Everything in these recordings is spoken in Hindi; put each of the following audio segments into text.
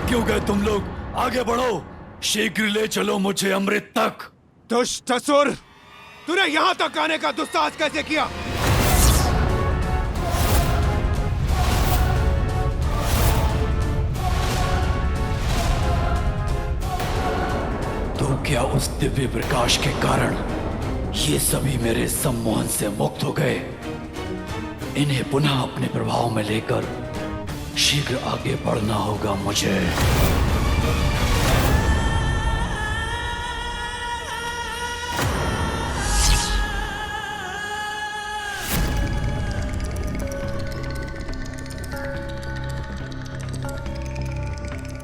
क्यों गए तुम लोग? आगे बढ़ो, शीघ्र ले चलो मुझे अमृत तक। दुष्ट असुर, तूने यहाँ तक आने का दुस्साहस कैसे किया? तो क्या उस दिव्य प्रकाश के कारण ये सभी मेरे सम्मोहन से मुक्त हो गए? इन्हें पुनः अपने प्रभाव में लेकर शीघ्र आगे बढ़ना होगा मुझे।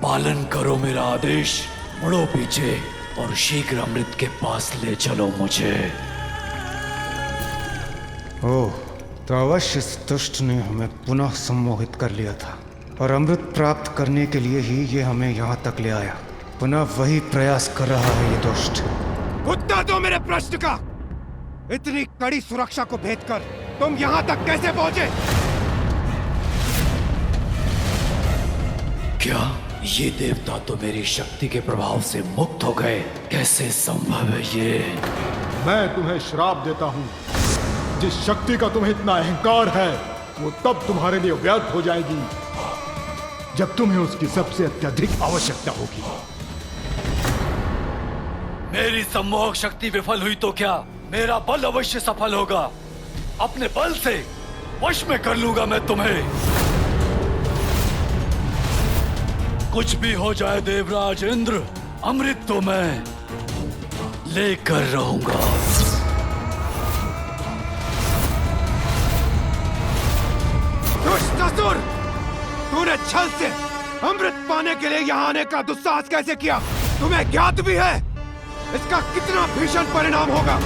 पालन करो मेरा आदेश, मुड़ो पीछे और शीघ्र अमृत के पास ले चलो मुझे। ओह, तो अवश्य इस दुष्ट ने हमें पुनः सम्मोहित कर लिया था और अमृत प्राप्त करने के लिए ही ये हमें यहाँ तक ले आया। पुनः वही प्रयास कर रहा है ये दुष्ट। उत्तर दो मेरे प्रश्न का। इतनी कड़ी सुरक्षा को भेद कर तुम यहाँ तक कैसे पहुंचे? क्या ये देवता तो मेरी शक्ति के प्रभाव से मुक्त हो गए? कैसे संभव है ये? मैं तुम्हें श्राप देता हूँ। जिस शक्ति का तुम्हें इतना अहंकार है वो तब तुम्हारे लिए व्यर्थ हो जाएगी जब तुम्हें उसकी सबसे अत्यधिक आवश्यकता होगी। मेरी सम्मोहक शक्ति विफल हुई तो क्या, मेरा बल अवश्य सफल होगा। अपने बल से वश में कर लूंगा मैं तुम्हें। कुछ भी हो जाए देवराज इंद्र, अमृत तो मैं लेकर रहूंगा। दुष्ट असुर, तूने छल से अमृत पाने के लिए यहाँ आने का दुस्साहस कैसे किया? तुम्हें ज्ञात भी है इसका कितना भीषण परिणाम होगा?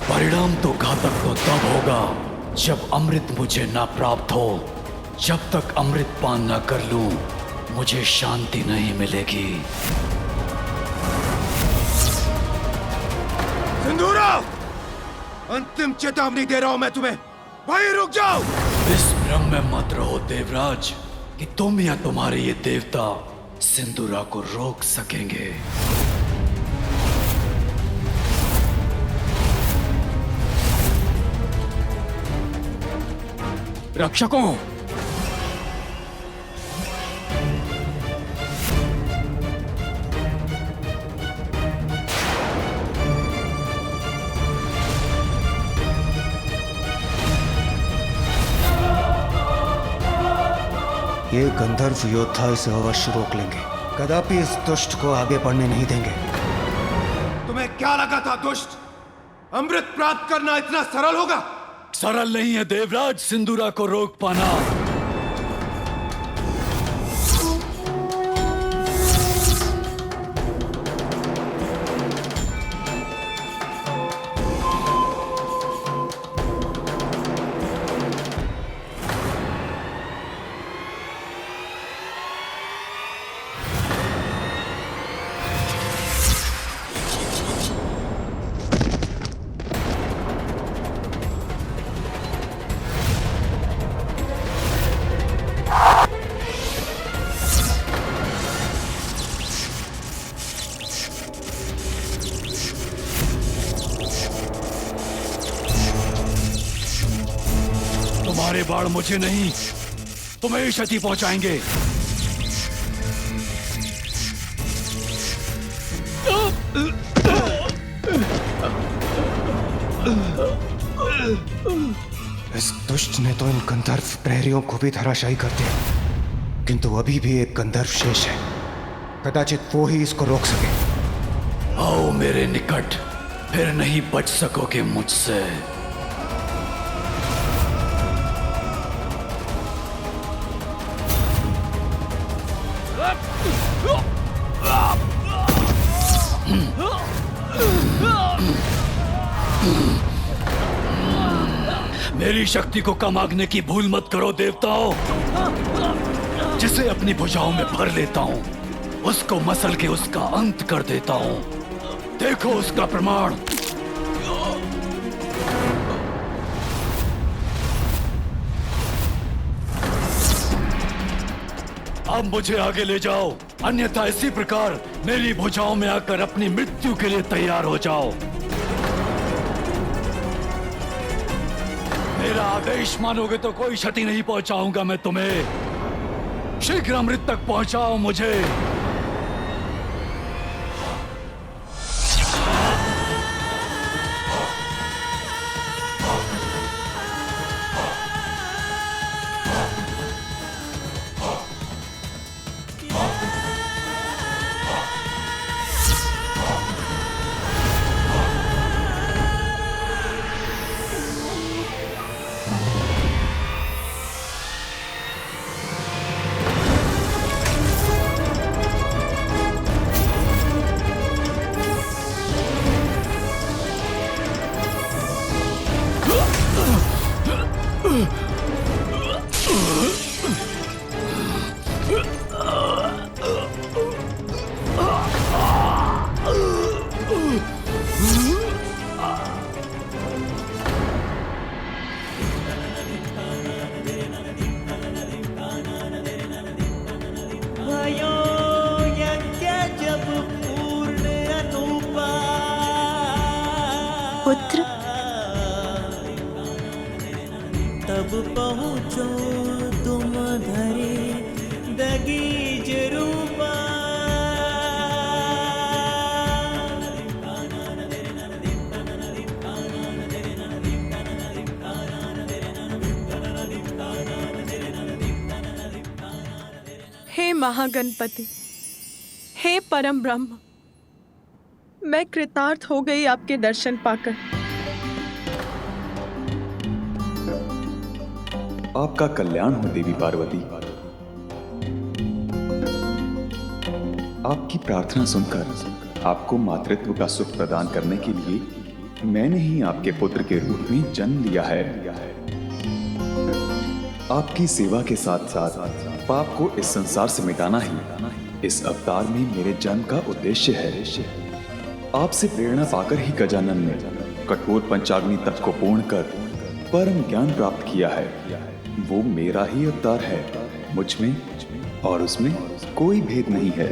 परिणाम तो घातक तो तब होगा जब अमृत मुझे ना प्राप्त हो। जब तक अमृत पान न कर लूं, मुझे शांति नहीं मिलेगी। सिंदूरा, अंतिम चेतावनी दे रहा हूं मैं तुम्हें, वहीं रुक जाओ। इस भ्रम में मत रहो देवराज कि तुम या तुम्हारे ये देवता सिंदूरा को रोक सकेंगे। रक्षकों, ये गंधर्व योद्धा इसे अवश्य रोक लेंगे। कदापि इस दुष्ट को आगे बढ़ने नहीं देंगे। तुम्हें क्या लगा था दुष्ट, अमृत प्राप्त करना इतना सरल होगा? सरल नहीं है देवराज सिंदूरा को रोक पाना। तुम्हारे बाण मुझे नहीं, तुम्हें ही क्षति पहुंचाएंगे। इस दुष्ट ने तो इन गंधर्व प्रहरियों को भी धराशायी कर दिया, किंतु अभी भी एक गंधर्व शेष है। कदाचित वो ही इसको रोक सके। आओ मेरे निकट, फिर नहीं बच सकोगे मुझसे। मेरी शक्ति को कम आंकने की भूल मत करो देवताओं। जिसे अपनी भुजाओं में भर लेता हूं, उसको मसल के उसका अंत कर देता हूं। देखो उसका प्रमाण। अब मुझे आगे ले जाओ, अन्यथा इसी प्रकार मेरी भुजाओं में आकर अपनी मृत्यु के लिए तैयार हो जाओ। मेरा आदेश मानोगे तो कोई क्षति नहीं पहुंचाऊंगा मैं तुम्हें। शीघ्र अमृत तक पहुंचाओ मुझे। पुत्र, तब पहुँचो तुम धरे दगीज रूपा। हे महागणपति, हे परम ब्रह्म, मैं कृतार्थ हो गई आपके दर्शन पाकर। आपका कल्याण हो देवी पार्वती। आपकी प्रार्थना सुनकर आपको मातृत्व का सुख प्रदान करने के लिए मैंने ही आपके पुत्र के रूप में जन्म लिया है। आपकी सेवा के साथ साथ पाप को इस संसार से मिटाना ही इस अवतार में मेरे जन्म का उद्देश्य है। आपसे प्रेरणा पाकर ही गजानन ने कठोर पंचाग्नि तप को पूर्ण कर परम ज्ञान प्राप्त किया है। वो मेरा ही अवतार है। मुझ में और उसमें कोई भेद नहीं है।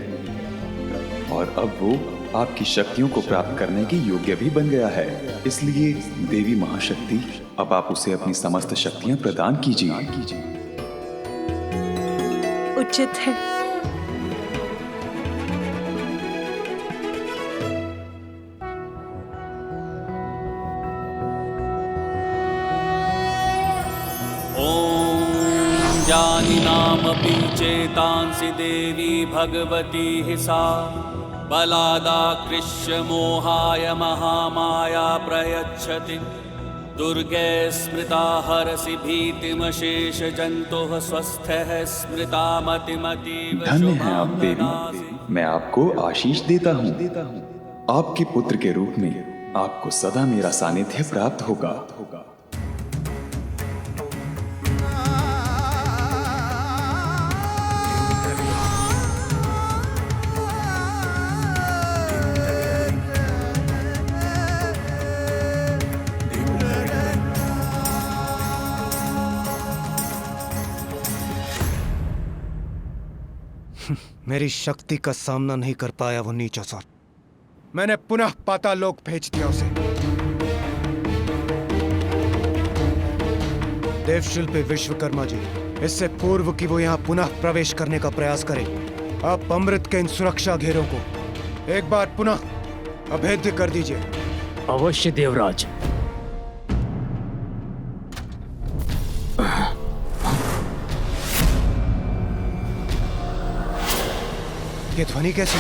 और अब वो आपकी शक्तियों को प्राप्त करने के योग्य भी बन गया है। इसलिए देवी महाशक्ति, अब आप उसे अपनी समस्त शक्तियां प्रदान कीजिए। उचित है। जानिनामपि चेतांसि देवी भगवती हि सा बलादाकृष्य मोहाय महामाया प्रयच्छति। दुर्गे स्मृता हरसि भीतिमशेष जन्तुः स्वस्थः स्मृता मतिमतीव। धन्य है आप देवी, मैं आपको आशीष देता हूँ। आपके पुत्र के रूप में आपको सदा मेरा सानिध्य प्राप्त होगा। मेरी शक्ति का सामना नहीं कर पाया वो नीच असुर। मैंने पुनः पातालोक भेज दिया उसे। देवशिल्पी विश्वकर्मा जी, इससे पूर्व कि वो यहाँ पुनः प्रवेश करने का प्रयास करे, आप अमृत के इन सुरक्षा घेरों को एक बार पुनः अभेद्य कर दीजिए। अवश्य देवराज। ये ध्वनि कैसी?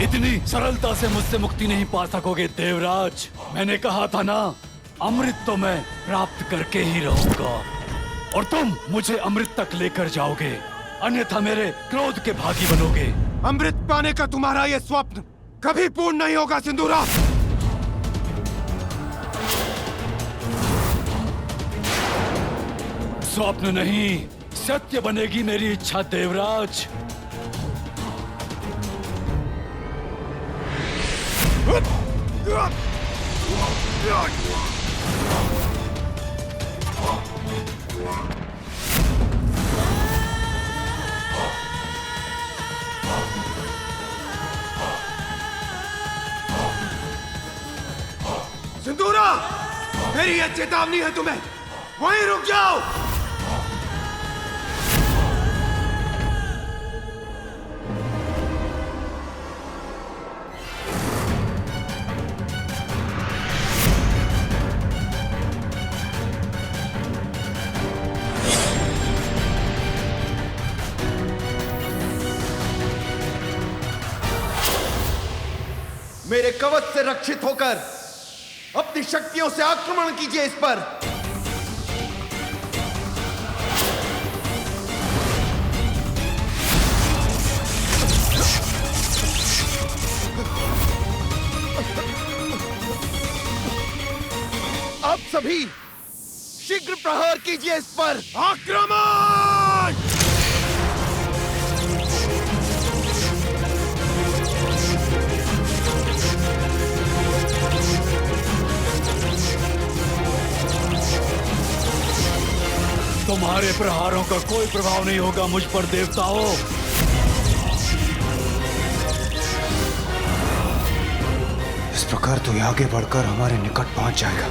इतनी सरलता से मुझसे मुक्ति नहीं पा सकोगे देवराज। मैंने कहा था ना, अमृत तो मैं प्राप्त करके ही रहूंगा और तुम मुझे अमृत तक लेकर जाओगे, अन्यथा मेरे क्रोध के भागी बनोगे। अमृत पाने का तुम्हारा ये स्वप्न कभी पूर्ण नहीं होगा सिंदूरा। स्वप्न नहीं, सत्य बनेगी मेरी इच्छा देवराज। सिंदूरा, मेरी ये चेतावनी है तुम्हें, वहीं रुक जाओ। मेरे कवच से रक्षित होकर अपनी शक्तियों से आक्रमण कीजिए इस पर। आप सभी शीघ्र प्रहार कीजिए इस पर। आक्रमण! तुम्हारे प्रहारों का कोई प्रभाव नहीं होगा मुझ पर देवताओं। इस प्रकार तू आगे बढ़कर हमारे निकट पहुंच जाएगा।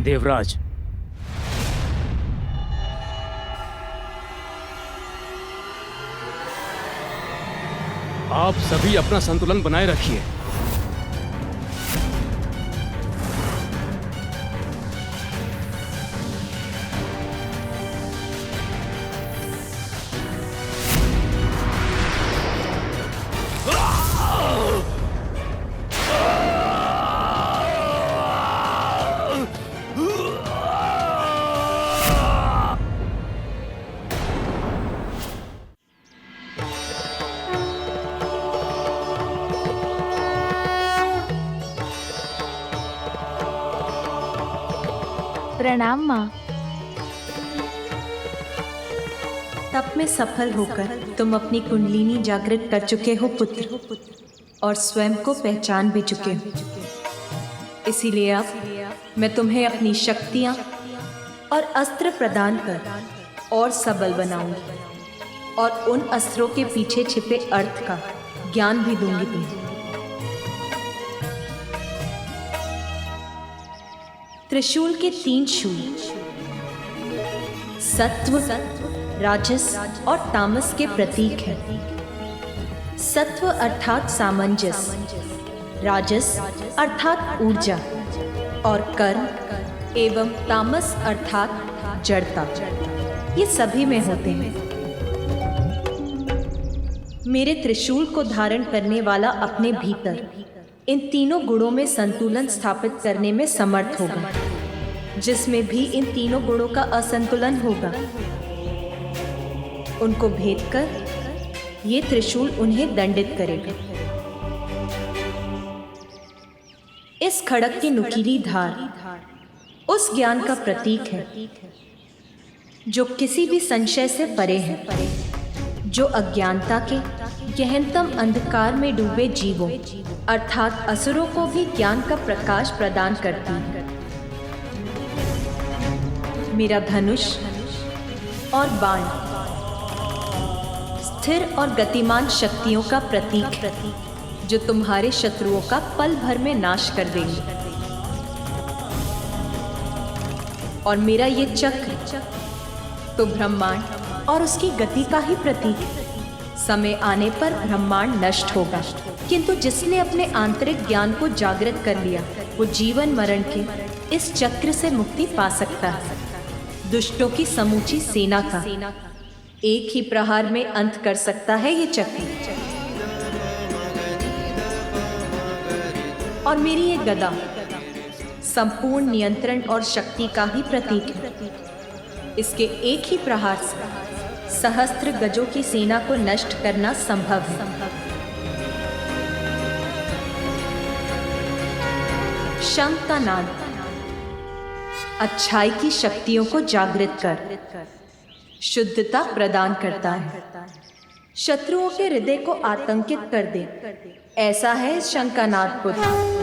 देवराज, आप सभी अपना संतुलन बनाए रखिए। प्रणाम माँ। तप में सफल होकर तुम अपनी कुंडलिनी जागृत कर चुके हो पुत्र, और स्वयं को पहचान भी चुके हो। इसीलिए अब मैं तुम्हें अपनी शक्तियाँ और अस्त्र प्रदान कर और सबल बनाऊंगी, और उन अस्त्रों के पीछे छिपे अर्थ का ज्ञान भी दूंगी तुम्हें। त्रिशूल के 3 शूल सत्व, राजस और तामस के प्रतीक हैं। सत्व अर्थात सामंजस्य, राजस अर्थात ऊर्जा, और कर्म एवं तामस अर्थात जड़ता, ये सभी में होते हैं। मेरे त्रिशूल को धारण करने वाला अपने भीतर इन तीनों गुणों में संतुलन स्थापित करने में समर्थ होगा। जिसमें भी इन तीनों गुणों का असंतुलन होगा, उनको भेद कर ये त्रिशूल उन्हें दंडित करेगा। इस खड़ग की नुकीली धार उस ज्ञान का प्रतीक है जो किसी भी संशय से परे है, जो अज्ञानता के गहनतम अंधकार में डूबे जीवों अर्थात असुरों को भी ज्ञान का प्रकाश प्रदान करती है। मेरा धनुष और बाण स्थिर और गतिमान शक्तियों का प्रतीक है, जो तुम्हारे शत्रुओं का पल भर में नाश कर देंगे। और मेरा ये चक्र तो ब्रह्मांड और उसकी गति का ही प्रतीक है। समय आने पर ब्रह्मांड नष्ट होगा, किंतु जिसने अपने आंतरिक ज्ञान को जागृत कर लिया, वो जीवन मरण के इस चक्र से मुक्ति पा सकता है। दुष्टों की समूची सेना का एक ही प्रहार में अंत कर सकता है ये चक्र। और मेरी ये गदा संपूर्ण नियंत्रण और शक्ति का ही प्रतीक है। इसके एक ही प्रहार से सहस्त्र गजों की सेना को नष्ट करना संभव है। शंख का नाद अच्छाई की शक्तियों को जागृत कर शुद्धता प्रदान करता है। शत्रुओं के हृदय को आतंकित कर दे, ऐसा है शंकानाद पुत्र।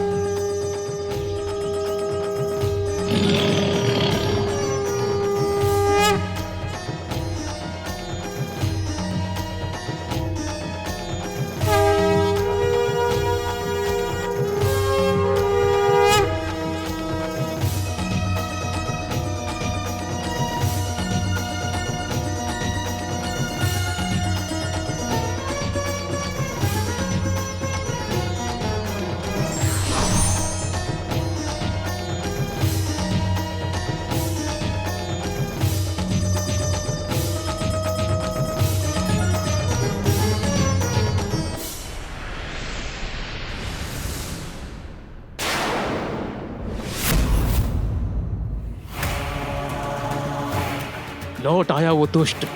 लौट आया वो दुष्ट।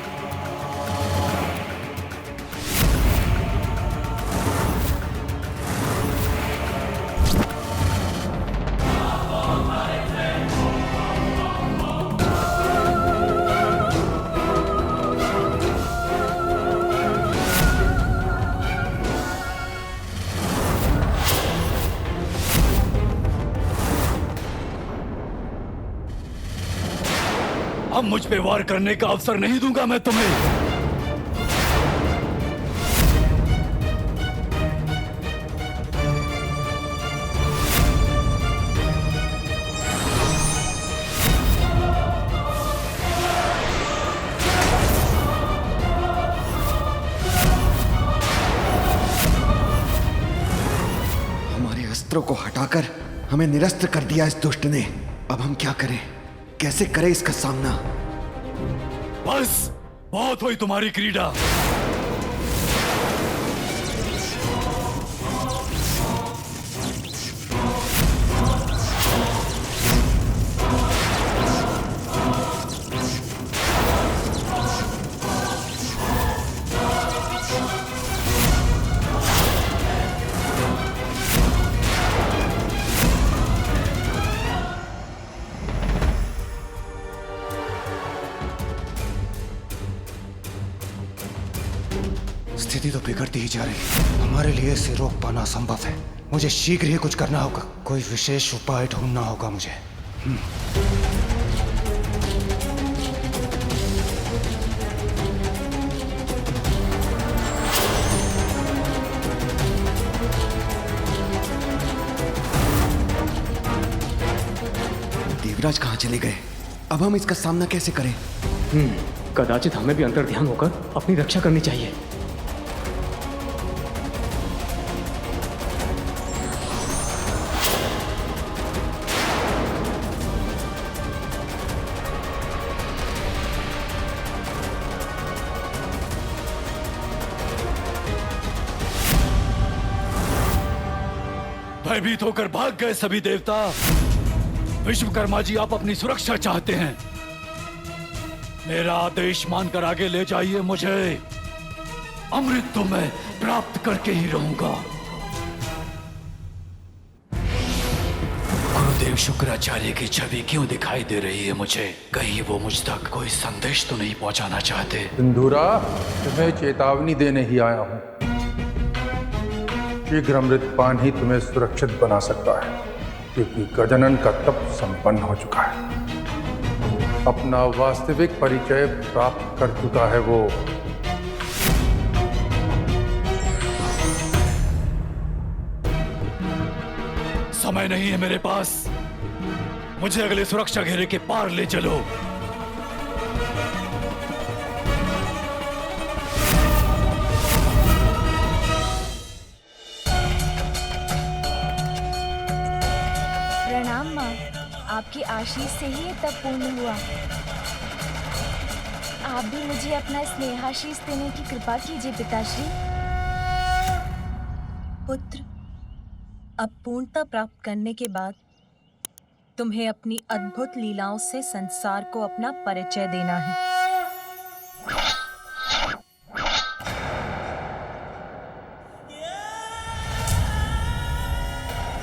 अब मुझ पे वार करने का अवसर नहीं दूंगा मैं तुम्हें। हमारे अस्त्रों को हटाकर हमें निरस्त्र कर दिया इस दुष्ट ने। अब हम क्या करें, कैसे करें इसका सामना? बस बहुत हुई तुम्हारी क्रीड़ा। स्थिति तो बिगड़ती ही जा रही है। हमारे लिए इसे रोक पाना असंभव है। मुझे शीघ्र ही कुछ करना होगा। कोई विशेष उपाय ढूंढना होगा मुझे। देवराज कहाँ चले गए? अब हम इसका सामना कैसे करें? कदाचित हमें भी अंतर्ध्यान होकर अपनी रक्षा करनी चाहिए। भयभीत होकर भाग गए सभी देवता। विश्वकर्मा जी, आप अपनी सुरक्षा चाहते हैं। मेरा आदेश मानकर आगे ले जाइए मुझे। अमृत तो मैं प्राप्त करके ही रहूंगा। गुरुदेव शुक्राचार्य की छवि क्यों दिखाई दे रही है मुझे? कहीं वो मुझ तक कोई संदेश तो नहीं पहुंचाना चाहते? सिंधूरा, तुम्हें चेतावनी देने ही आया हूं। शीघ्र अमृतपान ही तुम्हें सुरक्षित बना सकता है, क्योंकि गजानन का तप संपन्न हो चुका है। अपना वास्तविक परिचय प्राप्त कर चुका है वो। समय नहीं है मेरे पास। मुझे अगले सुरक्षा घेरे के पार ले चलो। प्रणाम माँ, आपकी आशीष से ही ये तप पूर्ण हुआ। आप भी मुझे अपना स्नेहाशीष देने की कृपा कीजिए पिताश्री। पुत्र, अब पूर्णता प्राप्त करने के बाद तुम्हें अपनी अद्भुत लीलाओं से संसार को अपना परिचय देना है।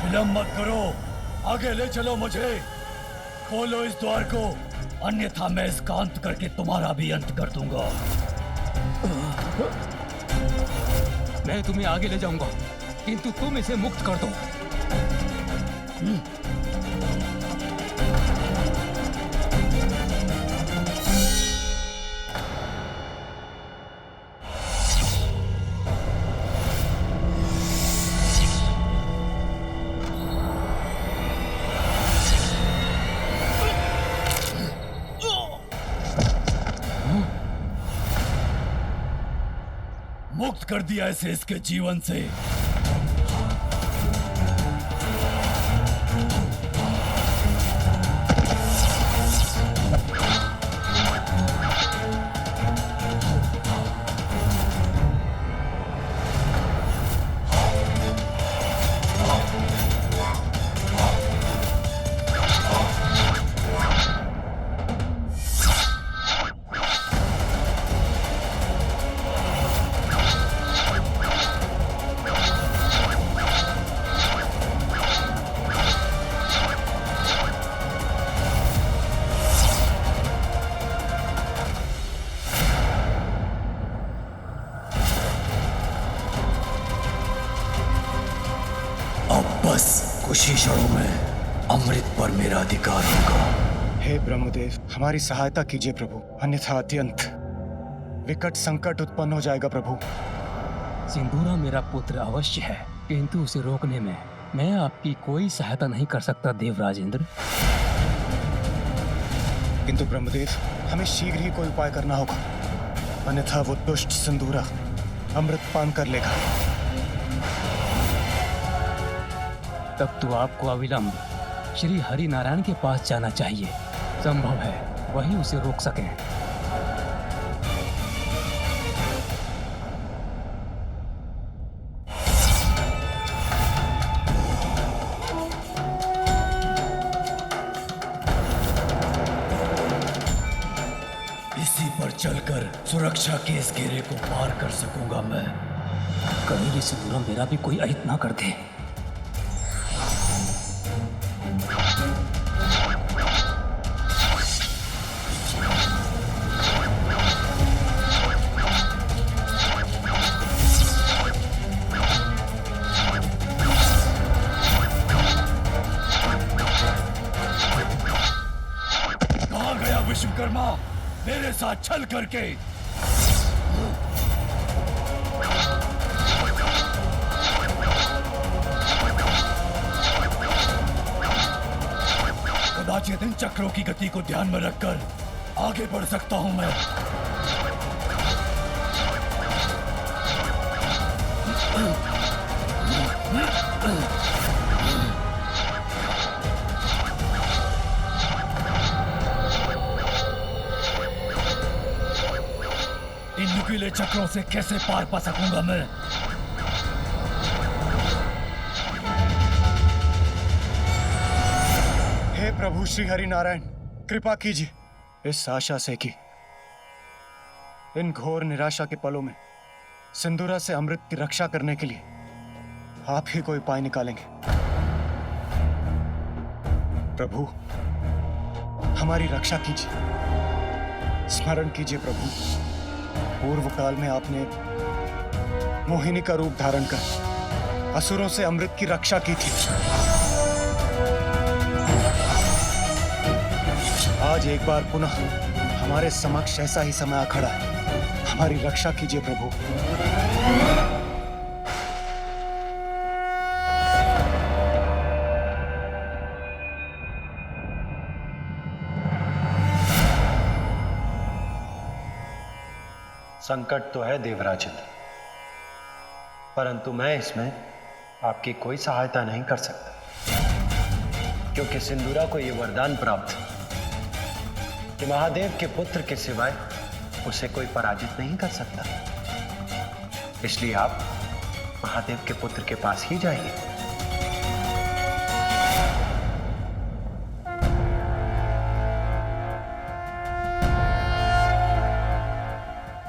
विलंब मत करो, आगे ले चलो मुझे। खोलो इस द्वार को, अन्यथा मैं इसका अंत करके तुम्हारा भी अंत कर दूंगा। मैं तुम्हें आगे ले जाऊंगा, किंतु तुम इसे मुक्त कर दो। मुक्त कर दिया इसे इसके जीवन से। बस कुछ ही क्षणों में अमृत पर मेरा अधिकार होगा। हे ब्रह्मदेव, हमारी सहायता कीजिए प्रभु, अन्यथा अत्यंत विकट संकट उत्पन्न हो जाएगा प्रभु। सिंदूरा मेरा पुत्र अवश्य है, किंतु उसे रोकने में मैं आपकी कोई सहायता नहीं कर सकता देवराजेंद्र। किंतु ब्रह्मदेव, हमें शीघ्र ही कोई उपाय करना होगा, अन्यथा वो दुष्ट सिंदूरा अमृत पान कर लेगा। तब तो आपको अविलंब श्री हरि नारायण के पास जाना चाहिए। संभव है वही उसे रोक सकें। इसी पर चलकर सुरक्षा के इस घेरे को पार कर सकूंगा मैं। कहीं ये सिंदूरा मेरा भी कोई अहित ना कर दे। विश्वकर्मा, मेरे साथ छल करके कदाचित इन चक्रों की गति को ध्यान में रखकर आगे बढ़ सकता हूं मैं। इन नुकीले चक्रों से कैसे पार पा सकूंगा मैं? हे प्रभु श्री हरि नारायण, कृपा कीजिए इस आशा से कि इन घोर निराशा के पलों में सिंदूरा से अमृत की रक्षा करने के लिए आप ही कोई उपाय निकालेंगे। प्रभु, हमारी रक्षा कीजिए। स्मरण कीजिए प्रभु, पूर्व काल में आपने मोहिनी का रूप धारण कर असुरों से अमृत की रक्षा की थी। आज एक बार पुनः हमारे समक्ष ऐसा ही समय आ खड़ा है। हमारी रक्षा कीजिए प्रभु। संकट तो है देवराजन, परंतु मैं इसमें आपकी कोई सहायता नहीं कर सकता, क्योंकि सिंदूरा को यह वरदान प्राप्त कि महादेव के पुत्र के सिवाय उसे कोई पराजित नहीं कर सकता। इसलिए आप महादेव के पुत्र के पास ही जाइए।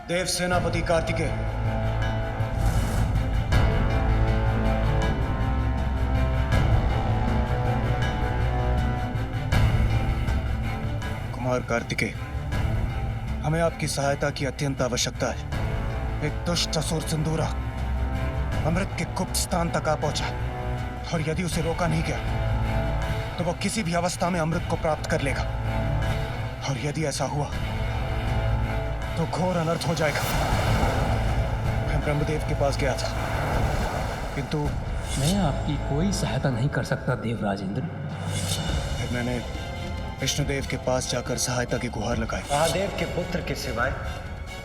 देव सेनापति कार्तिकेय, कुमार कार्तिकेय, हमें आपकी सहायता की अत्यंत आवश्यकता है। एक दुष्ट असुर सिंदूरा अमृत के गुप्त स्थान तक आ पहुंचा, और यदि उसे रोका नहीं गया तो वो किसी भी अवस्था में अमृत को प्राप्त कर लेगा, और यदि ऐसा हुआ तो घोर अनर्थ हो जाएगा। मैं ब्रह्मदेव के पास गया था, किंतु मैं आपकी कोई सहायता नहीं कर सकता देवराजेंद्र। फिर मैंने विष्णुदेव के पास जाकर सहायता की गुहार लगाई। महादेव के पुत्र के सिवाय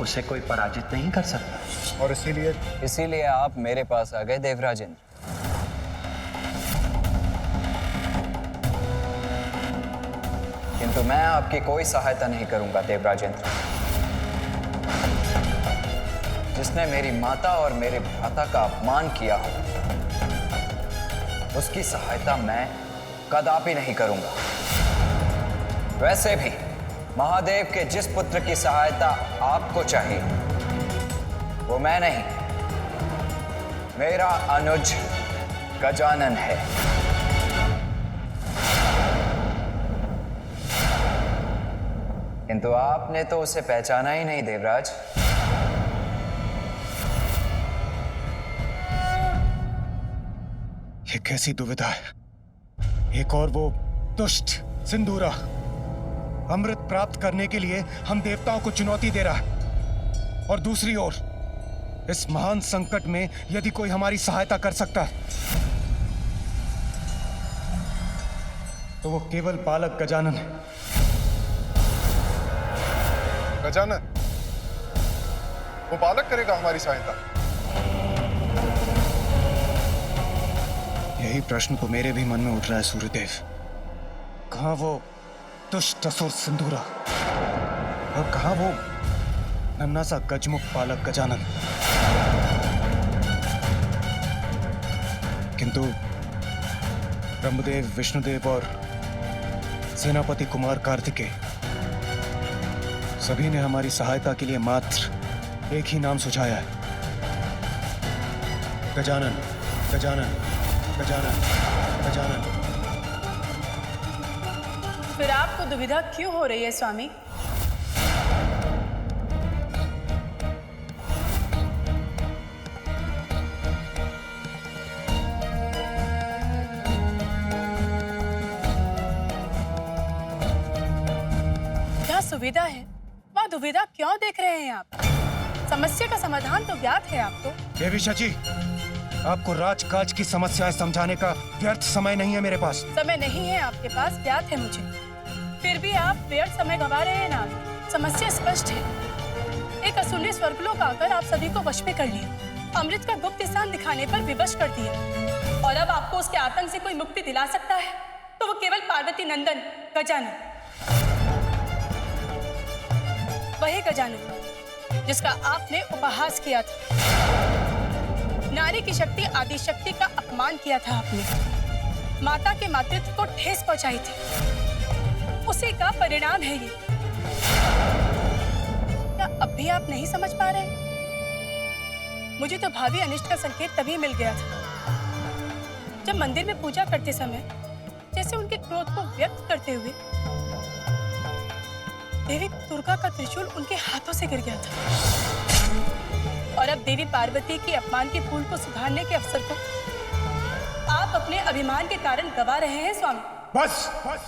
उसे कोई पराजित नहीं कर सकता, और इसीलिए आप मेरे पास आ गए देवराजेंद्र। किंतु मैं आपकी कोई सहायता नहीं करूंगा देवराजेंद्र। जिसने मेरी माता और मेरे भ्राता का अपमान किया हो, उसकी सहायता मैं कदापि नहीं करूंगा। वैसे भी महादेव के जिस पुत्र की सहायता आपको चाहिए वो मैं नहीं, मेरा अनुज गजानन है। किंतु आपने तो उसे पहचाना ही नहीं देवराज। ये कैसी दुविधा है। एक और वो दुष्ट सिंदूरा अमृत प्राप्त करने के लिए हम देवताओं को चुनौती दे रहा है, और दूसरी ओर इस महान संकट में यदि कोई हमारी सहायता कर सकता है तो वो केवल बालक गजानन है। गजानन, वो बालक करेगा हमारी सहायता? यही प्रश्न तो मेरे भी मन में उठ रहा है सूर्यदेव। कहां वो दुष्ट असुर सिंदूरा, और कहां वो नन्हा सा गजमुख बालक गजानन। किंतु ब्रह्मदेव, विष्णुदेव और सेनापति कुमार कार्तिकेय सभी ने हमारी सहायता के लिए मात्र एक ही नाम सुझाया है, गजानन, गजानन, गजानन, गजानन। फिर आपको दुविधा क्यों हो रही है स्वामी? जहाँ सुविधा है वहाँ दुविधा क्यों देख रहे हैं आप? समस्या का समाधान तो ज्ञात है आपको। देवी शची, आपको राजकाज की समस्याएं समझाने का व्यर्थ समय नहीं है मेरे पास। समय नहीं है आपके पास, ज्ञात है मुझे। फिर भी आप व्यर्थ समय गंवा रहे हैं ना। समस्या स्पष्ट है। एक असुर ने स्वर्गलोक आकर आप सभी को वश में कर लिया, अमृत का गुप्त स्थान दिखाने पर विवश कर दिया, और अब आपको उसके आतंक से कोई मुक्ति दिला सकता है तो वो केवल पार्वती नंदन गजानन, वही गजानन जिसका आपने उपहास किया था। नारी की शक्ति आदि शक्ति का अपमान किया था आपने, माता के मातृत्व को ठेस पहुंचाई थी, उसी का परिणाम है ये। क्या अब भी आप नहीं समझ पा रहे? मुझे तो भावी अनिष्ट का संकेत तभी मिल गया था जब मंदिर में पूजा करते समय जैसे उनके क्रोध को व्यक्त करते हुए देवी दुर्गा का त्रिशूल उनके हाथों से गिर गया था। और अब देवी पार्वती के अपमान के फूल को सुधारने के अवसर को आप अपने अभिमान के कारण गवा रहे हैं स्वामी। बस, बस।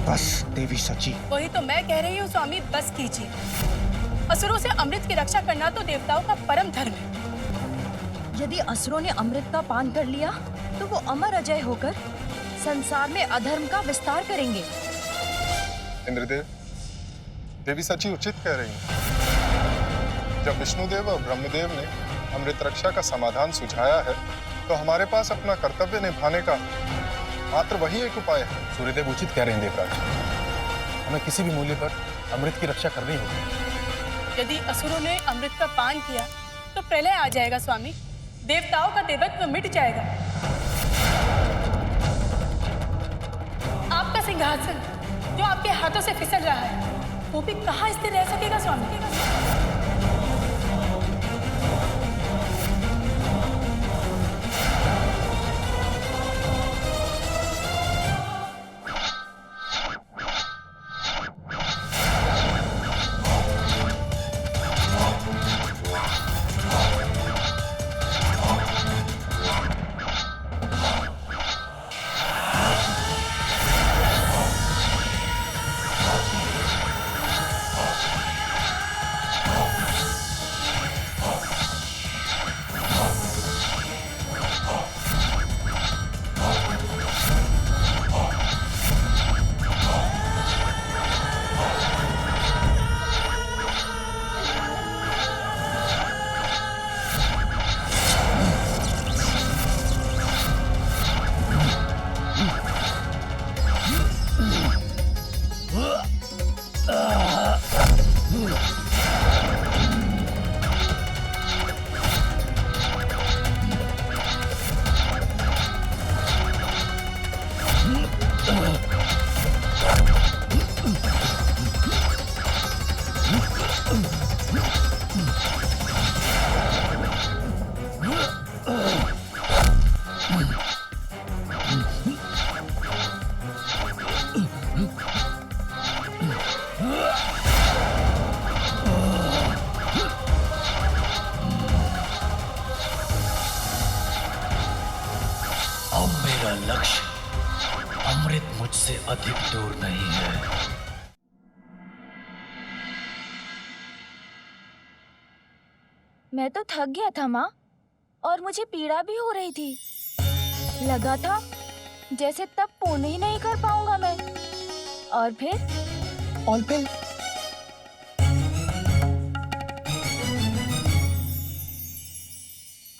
बस देवी सची। वही तो मैं कह रही हूँ स्वामी, बस कीजिए। असुरों से अमृत की रक्षा करना तो देवताओं का परम धर्म है। यदि असुरों ने अमृत का पान कर लिया तो वो अमर अजय होकर संसार में अधर्म का विस्तार करेंगे। इंद्रदेव, देवी सची उचित कह रही हैं। जब विष्णुदेव और ब्रह्मदेव ने अमृत रक्षा का समाधान सुझाया है तो हमारे पास अपना कर्तव्य निभाने का मात्र वही एक उपाय है। सूर्यदेव उचित कह रहे हैं देवराज, हमें किसी भी मूल्य पर अमृत की रक्षा करनी होगी। यदि असुरों ने अमृत का पान किया तो प्रलय आ जाएगा स्वामी, देवताओं का देवत्व मिट जाएगा। आपका सिंहासन जो आपके हाथों से फिसल रहा है वो भी कहाँ स्थिर रह सकेगा स्वामी? अधिक दूर नहीं है। मैं तो थक गया था माँ, और मुझे पीड़ा भी हो रही थी। लगा था जैसे तब पूर्ण ही नहीं कर पाऊंगा मैं। और फिर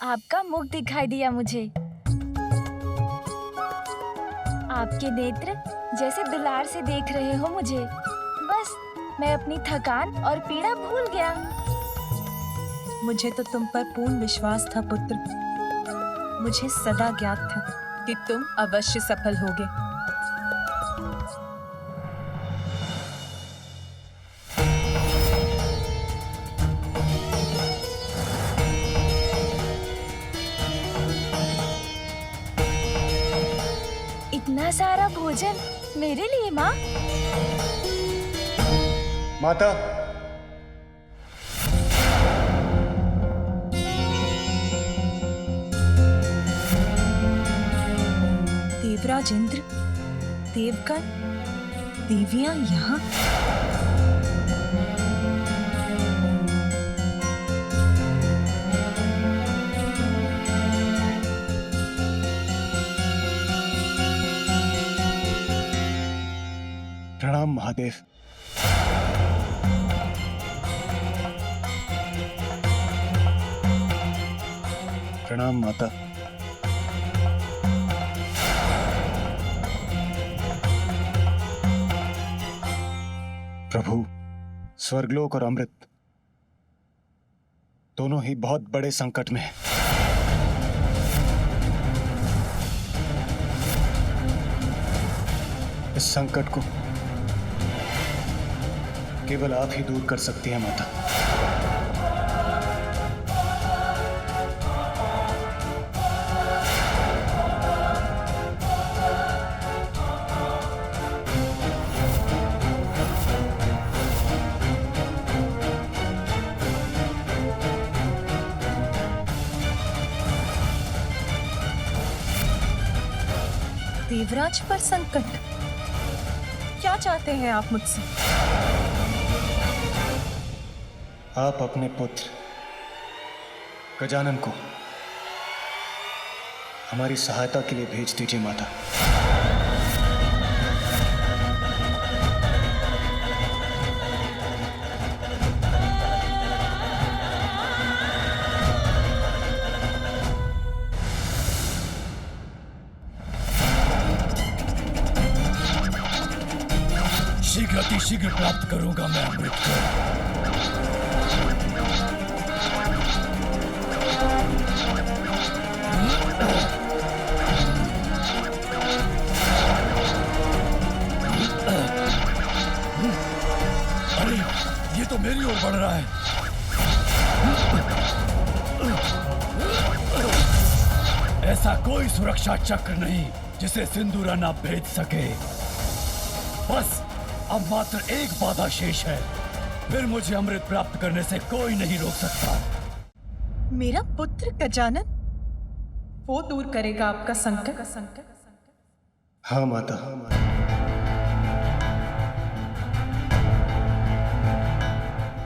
आपका मुख दिखाई दिया मुझे। आपके नेत्र जैसे दुलार से देख रहे हो मुझे। बस मैं अपनी थकान और पीड़ा भूल गया। मुझे तो तुम पर पूर्ण विश्वास था पुत्र। मुझे सदा ज्ञात था कि तुम अवश्य सफल होगे। इतना सारा भोजन मेरे लिए माँ? माता, देवराज इंद्र, देवगण, देवियां यहाँ? प्रणाम महादेव। प्रणाम माता। प्रभु, स्वर्गलोक और अमृत दोनों ही बहुत बड़े संकट में हैं। इस संकट को केवल आप ही दूर कर सकती हैं माता। देवराज पर संकट? क्या चाहते हैं आप मुझसे? आप अपने पुत्र गजानन को हमारी सहायता के लिए भेज दीजिए माता। शीघ्र अतिशीघ्र प्राप्त करूंगा मैं अमृत को। अरे ये तो मेरी ओर बढ़ रहा है। ऐसा कोई सुरक्षा चक्र नहीं जिसे सिंदूरा ना भेज सके। बस अब मात्र एक बाधा शेष है, फिर मुझे अमृत प्राप्त करने से कोई नहीं रोक सकता। मेरा पुत्र गजानन, वो दूर करेगा आपका संकट। हाँ माता।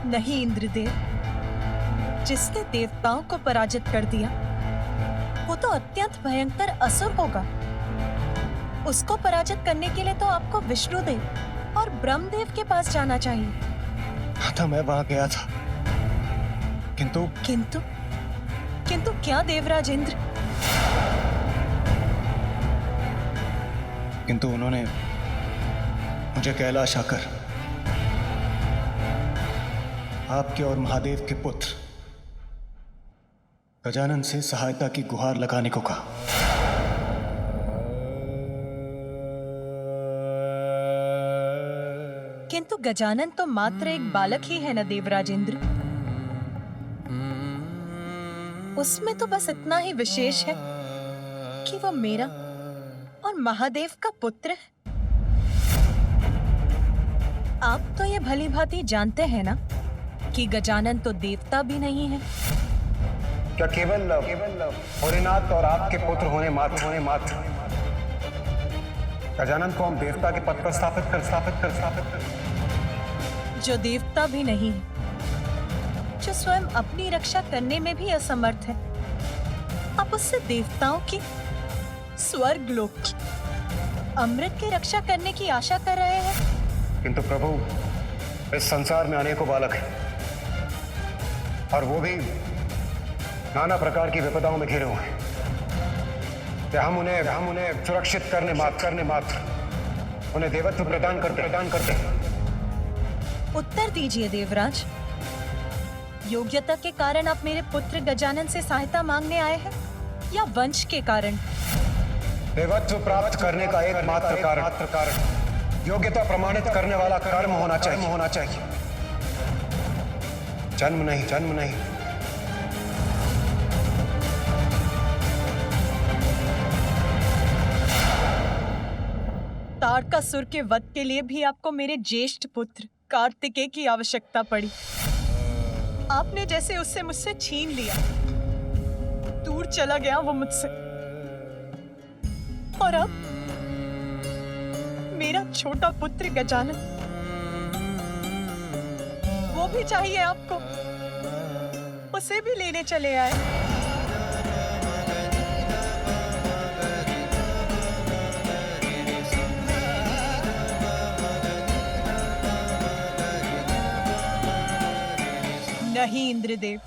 नहीं इंद्रदेव, जिसने देवताओं को पराजित कर दिया वो तो अत्यंत भयंकर असुर होगा। उसको पराजित करने के लिए तो आपको विष्णुदेव और ब्रह्मदेव के पास जाना चाहिए। हाँ था, मैं वहां गया था, किंतु किंतु किंतु क्या देवराज इंद्र? किंतु उन्होंने मुझे कैलाश आकर आपके और महादेव के पुत्र गजानन से सहायता की गुहार लगाने को कहा। किंतु गजानन तो मात्र एक बालक ही है न देवराज इंद्र। उसमें तो बस इतना ही विशेष है कि वो मेरा और महादेव का पुत्र है। आप तो ये भली भांति जानते हैं ना कि गजानन तो देवता भी नहीं है। क्या केवल भोलेनाथ और आपके पुत्र होने मात्र गजानन को हम देवता के पद पर स्थापित कर जो देवता भी नहीं है, जो स्वयं अपनी रक्षा करने में भी असमर्थ है, आप उससे देवताओं की, स्वर्ग लोक की, अमृत की रक्षा करने की आशा कर रहे हैं। किंतु प्रभु, इस संसार में अनेकों बालक हैं और वो भी नाना प्रकार की विपदाओं में घिरे हुए हैं। क्या हम उन्हें सुरक्षित करने मात्र उन्हें देवत्व प्रदान करते हैं। उत्तर दीजिए देवराज, योग्यता के कारण आप मेरे पुत्र गजानन से सहायता मांगने आए हैं या वंश के कारण? देवत्व प्राप्त करने का एकमात्र कारण योग्यता प्रमाणित करने वाला कर्म होना चाहिए। जन्म नहीं। तारकासुर के वध के लिए भी आपको मेरे ज्येष्ठ पुत्र कार्तिकेय की आवश्यकता पड़ी। आपने जैसे उससे मुझसे छीन लिया, दूर चला गया वो मुझसे, और अब मेरा छोटा पुत्र गजानन, वो भी चाहिए आपको, उसे भी लेने चले आए। नहीं इंद्रदेव,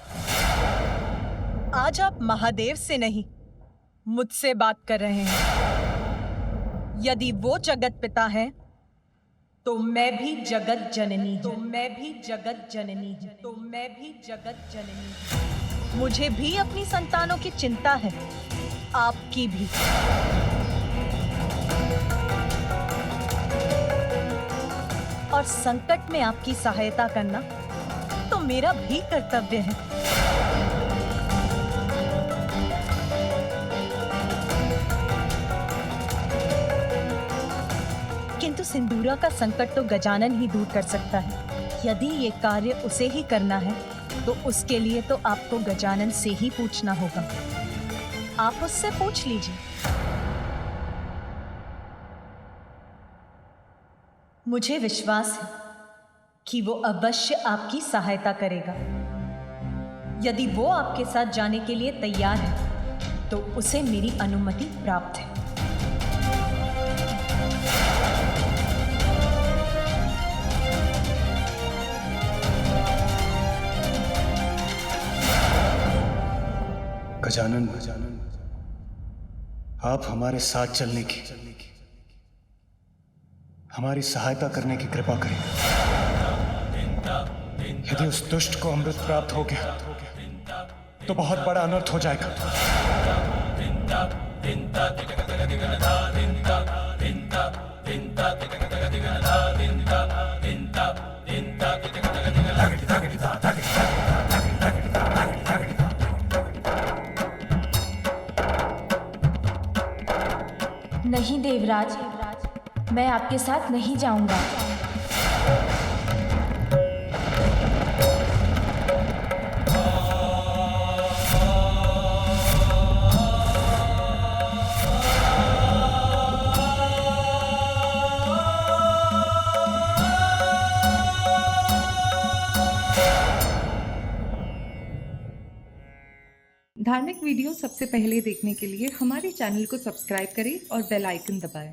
आज आप महादेव से नहीं, मुझसे बात कर रहे हैं। यदि वो जगत पिता है तो मैं भी जगत जननी हूं। मुझे भी अपनी संतानों की चिंता है, आपकी भी। और संकट में आपकी सहायता करना तो मेरा भी कर्तव्य है। किंतु सिंदूरा का संकट तो गजानन ही दूर कर सकता है। यदि ये कार्य उसे ही करना है तो उसके लिए तो आपको गजानन से ही पूछना होगा। आप उससे पूछ लीजिए। मुझे विश्वास है कि वो अवश्य आपकी सहायता करेगा। यदि वो आपके साथ जाने के लिए तैयार है तो उसे मेरी अनुमति प्राप्त है। गजानन, आप हमारे साथ चलने की, हमारी सहायता करने की कृपा करें। यदि उस दुष्ट को अमृत प्राप्त हो गया तो बहुत बड़ा अनर्थ हो जाएगा। नहीं देवराज, मैं आपके साथ नहीं जाऊंगा। धार्मिक वीडियो सबसे पहले देखने के लिए हमारे चैनल को सब्सक्राइब करें और बेल आइकन दबाएं।